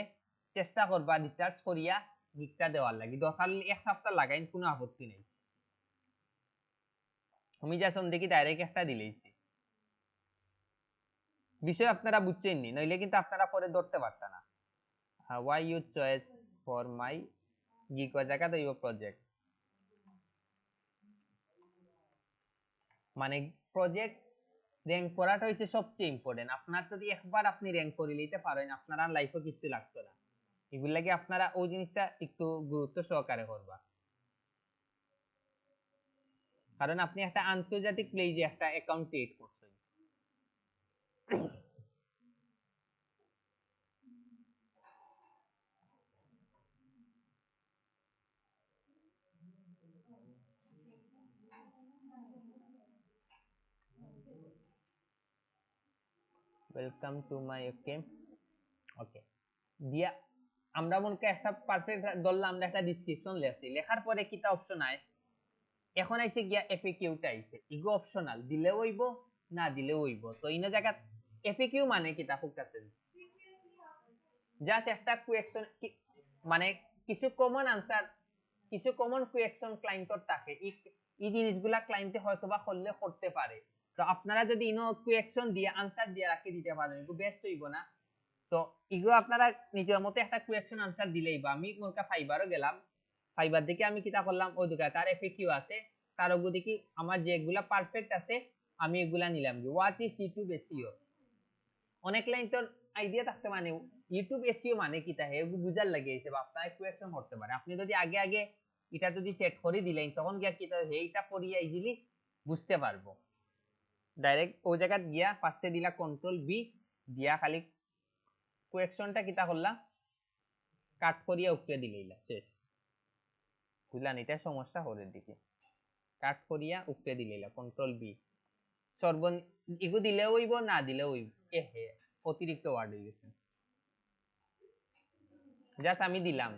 চেষ্টা করবা রিসার্চ করিয়া গিকটা দেওয়ার লাগি, দরকার এক সপ্তাহ লাগাইন, কোনো আপত্তি নেই। আমি যাচ্ছেন দেখি ডাইরেক্ট একটা দিলেইছি। বিষয় আপনারা বুঝছেন নি, নইলে কিন্তু আপনারা পরে ধরতে পারতেন না। why you choice for my geek জায়গা তো ইউ প্রজেক্ট, মানে প্রজেক্ট র্যাঙ্ক করাটা হচ্ছে সবচেয়ে ইম্পর্টেন্ট। আপনার যদি একবার আপনি র্যাঙ্ক করে নিতে পারেন, আপনারা লাইফে কিছু লাগতো না। এগুলো লাগে আপনারা ওই জিনিসটা একটু গুরুত্ব সহকারে করবা, কারণ আপনি একটা আন্তর্জাতিক প্লেজে একটা অ্যাকাউন্ট ক্রিয়েট করছেন। ওয়েলকাম টু মাই ওকে ওকে দিয়া আমরা মনে করি একটা পারফেক্ট ধরলাম, আমরা একটা ডিসক্রিপশন লেখছি, লেখার পরে কিটা অপশন আয়, এখন আইছে গিয়া এফএকিউটা আইছে, ইগো অপশনাল, দিলেও হইব না দিলেও হইব। তো ইনো জায়গা এফএকিউ মানে কিটা ফুকাছে, জাস্ট একটা কোয়েকশন, মানে কিছু কমন আনসার, কিছু কমন কোয়েকশন ক্লায়েন্টর থাকে, এই জিনিসগুলা ক্লায়েন্টে হয়তোবা করলে করতে পারে। তো আপনারা যদি ইনো কোয়েকশন দিয়ে আনসার দিয়ে রাখি দিতে পারেন, এগুলো বেস্ট হইব না? তো এগুলো আপনারা নিজের মতো একটা কোয়েকশন আনসার দিলেই বা, আমি মোরকা ফাইবারও গেলাম, ফাইবার দেখে আমি কিতা করলাম, ওই দুটা তার এফএকিউ আছে, তার ওগু দেখি আমার যেগুলা পারফেক্ট আছে আমি এগুলা নিলাম। হোয়াট ইজ ইউটিউব এসইও, অনেক লাইন তোর আইডিয়া থাকতে মানে ইউটিউব এসইও মানে কিতা হে ওগু বুঝার লাগে হিসেবে আপনারা কোয়েকশন করতে পারে। আপনি যদি আগে আগে এটা যদি সেট করে দিলেন, তখন গিয়া কিতা এইটা পড়িয়া ইজিলি বুঝতে পারবো। ডাইরেক্ট ওই জায়গা গিয়া ফার্স্টে দিলা কন্ট্রোল বি, দিয়া খালি কোয়েকশনটা কিতা করলাম কাট করিয়া উপরে দিলেইলা, শেষ। বুঝলাম এটা সমস্যা হরে দিকে, কাট করিয়া উপরে দিলেইলা কন্ট্রোল বি, সর্ব ইগু দিলেও হইব না দিলেও হইব। এ হে অতিরিক্ত ওয়ার্ড হয়ে গেছে, জাস্ট আমি দিলাম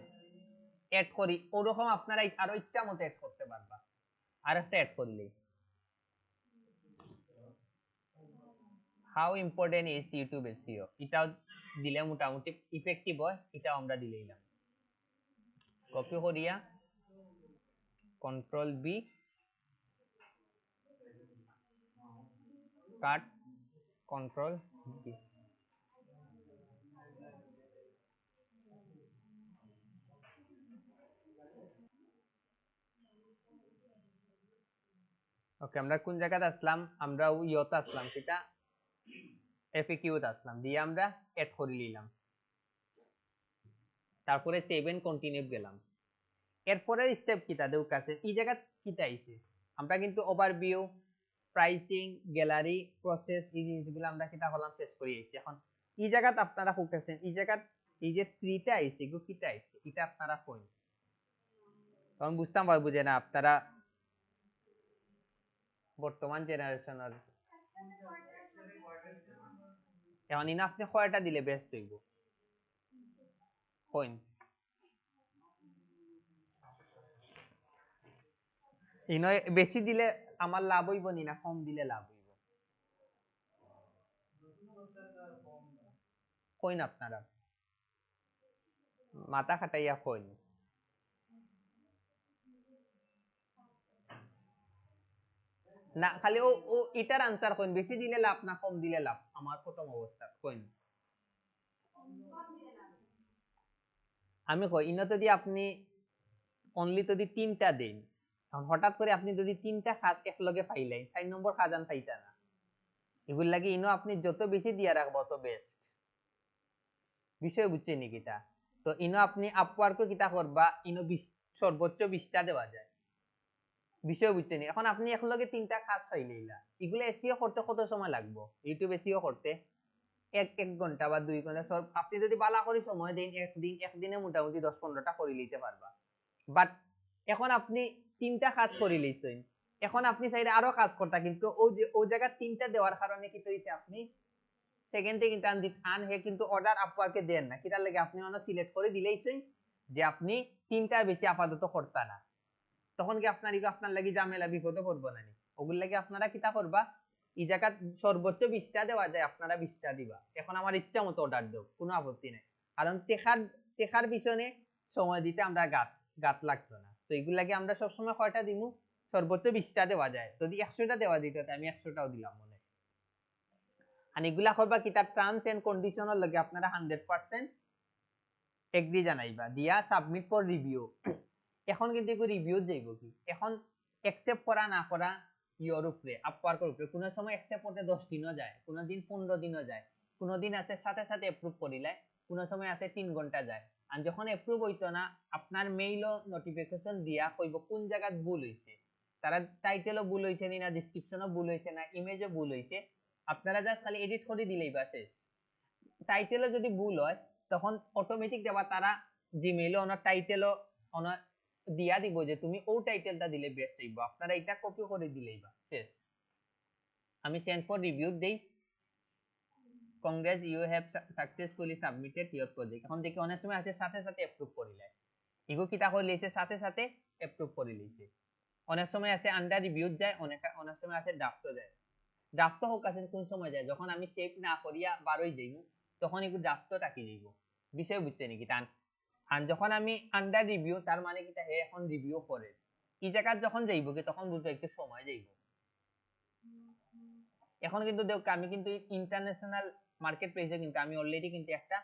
এড করি, ওরকম আপনারা আরো ইচ্ছা মতো এড করতে পারবা। আর একটা এড করলেই, how important is YouTube SEO, এটাও দিলে মোটামুটি ইফেক্টিভ হয়, এটাও আমরা দিলেইলাম। কপি করিয়া কন্ট্রোল বি, কাট, কন্ট্রোল বি। ওকে, আমরা কোন জায়গাতে আসলাম, আমরা ইয়তে আসলাম, সেটা এফএকিউতে আসলাম, দিয়ে আমরা এড করে নিলাম, তারপরে সেভ এন্ড কন্টিনিউ গেলাম। এরপরের স্টেপ কিটা দেউ কাছে এই জায়গা কিটা আইছে, আমরা কিন্তু ওভারভিউ, প্রাইসিং, গ্যালারি, প্রসেস, এই জিনিসগুলো আমরা কিটা হলাম শেষ করে আইছি। এখন এই জায়গাতে আপনারা ফুকাছেন, এই জায়গা এই যে থ্রিটা আইছে গো কিটা আইছে, এটা আপনারা কই তখন বুঝতাম পারবো যে না আপনারা বর্তমান জেনারেশনের। এখন ইনা আপনি কয়টা দিলে বেস্ট হইব কইন? ইনো বেশি দিলে আমার লাভ হইব নি, না কম দিলে লাভ হইব কইন? আপনারা মাথা খাটাইয়া কইন। না খালি ও ও এটার আনসার কইন, বেশি দিলে লাভ না কম দিলে লাভ, আমার প্রথম অবস্থা কইন। আমি কই ইনো যদি আপনি অনলি যদি তিনটা দেন, এখন হঠাৎ করে আপনি যদি তিনটা কাজ একলগে পাইলেন, 4 নম্বর কাজ আন পাইতা না, এগুলো লাগে ইনো আপনি যত বেশি দিয়া রাখবো তত বেস্ট। বিষয় বুঝছেন নি কিতা? তো ইনো আপনি আপওয়ার্কও কিতা করবা ইনো সর্বোচ্চ 20টা দেওয়া যায়। বিষয় বুঝছেন নি? এখন আপনি একলগে 3টা কাজ পাইলেইলা। এগুলো এসইও করতে কত সময় লাগবো? ইউটিউব এসইও করতে 1 ঘন্টা বা 2 ঘন্টা আপনি যদি বালা করে সময় দেন একদিনে মোটামুটি 10-15টা করে লইতে পারবা। বাট এখন আপনি 3টা কাজ করে লইছেন। এখন আপনি চাইলে আরো কাজ করতা কিন্তু ও জায়গা 3টা দেওয়ার কারণে কি হইছে আপনি সেকেন্ডে কিন্তু হে কিন্তু অর্ডার আপওয়ার্কে দেন না। কিটার লাগে আপনি অন্য সিলেক্ট করে দিলেইছেন যে আপনি 3টার বেশি আপাতত করতা না। তখন কি আপনার লাগি ঝামেলা বিপদে পড়বো না নি? ওগুর লাগি আপনারা কিতা করবা এই জায়গা সর্বোচ্চ 20টা দেওয়া যায় আপনারা 20টা দিবা। এখন আমার ইচ্ছা মতো অর্ডার দাও, কোনো আপত্তি নাই। কারণ টেকার পিছনে সময় দিতে আমরা গাত লাগতো না। তো এগুলা লাগে আমরা সবসময় কয়টা দিমু সর্বোচ্চ 20টা দেওয়া যায়। যদি 100টা দেওয়া দিত আমি 100টাও দিলাম মনে। আর এগুলা করবা কি তার টার্মস এন্ড কন্ডিশনের লগে আপনারা 100% এগ্রি জানাইবা দিয়া সাবমিট ফর রিভিউ। এখন কিন্তু এগুলো রিভিউ যাইব কি এখন অ্যাকসেপ্ট করা না করা ইওর উপরে আপওয়ার্কের উপরে। কোনো সময় অ্যাকসেপ্ট করতে 10 দিনও যায়, কোনো দিন 15 দিনও যায়, কোনো দিন আছে সাথে সাথে অ্যাপ্রুভ করিলে, কোনো সময় আছে 3 ঘন্টা যায়। আর যখন অ্যাপ্রুভ হইতো না আপনার মেইলও নোটিফিকেশন দিয়া কইব কোন জায়গায় ভুল হইছে, তারা টাইটেলও ভুল হইছে না, ডেসক্রিপশনও ভুল হইছে না, ইমেজও ভুল হইছে, আপনারা জাস্ট খালি এডিট করে দিলেই বা শেষ। টাইটেলও যদি ভুল হয় তখন অটোমেটিক দেবা তারা জিমেইলে ওনার টাইটেলও ওনার দিয়া দিব যে তুমি ও টাইটেলটা দিলে বেস্ট হইব, আপনারা এটা কপি করে দিলেই বা শেষ। আমি সেন্ড ফর রিভিউ দেই, congrats you have successfully submitted your project. এখন দেখি অনেক সময় আছে সাথে সাথে অ্যাপ্রুভ করিলে, ইগো কিতা করে লইছে সাথে সাথে অ্যাপ্রুভ করে লইছে। অনেক সময় আছে আন্ডার রিভিউ যায়, অনেক সময় আছে ড্রাফটও যায়। ড্রাফট হোক আছে কোন সময় যায় যখন আমি সেভ না করিয়া বারোই যাইব তখন এগুলো ড্রাফটও টাকি যাইব। বিষয় বুঝছে নাকি টান? আর যখন আমি আন্ডার রিভিউ তার মানে কি হে এখন রিভিউ করে এই জায়গা যখন যাইব কি তখন বুঝবো একটু সময় যাইব। এখন কিন্তু দেখ আমি কিন্তু ইন্টারন্যাশনাল মার্কেট প্লেসে কিন্তু আমি অলরেডি কিন্তু একটা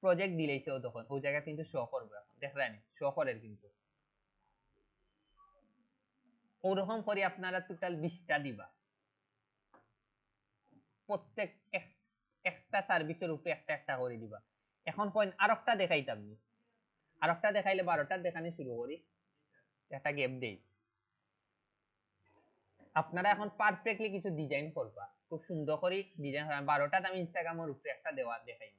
প্রজেক্ট দিলেইছে ও তখন ওই জায়গা কিন্তু শো করবে, এখন দেখলেন শো করে কিন্তু ওরকম করে আপনারা টোটাল 20টা দিবা, প্রত্যেক একটা সার্ভিসের উপরে একটা একটা করে দিবা। এখন পয়েন্ট আরেকটা দেখাইতাম নি, আরেকটা দেখাইলে 12টার দেখানি শুরু করি, একটা গেম দেই। আপনারা এখন পারফেক্টলি কিছু ডিজাইন করবা, খুব সুন্দর করে ডিজাইন হয়। 12টাতে আমি ইনস্টাগ্রামের উপরে একটা দেওয়া দেখাই।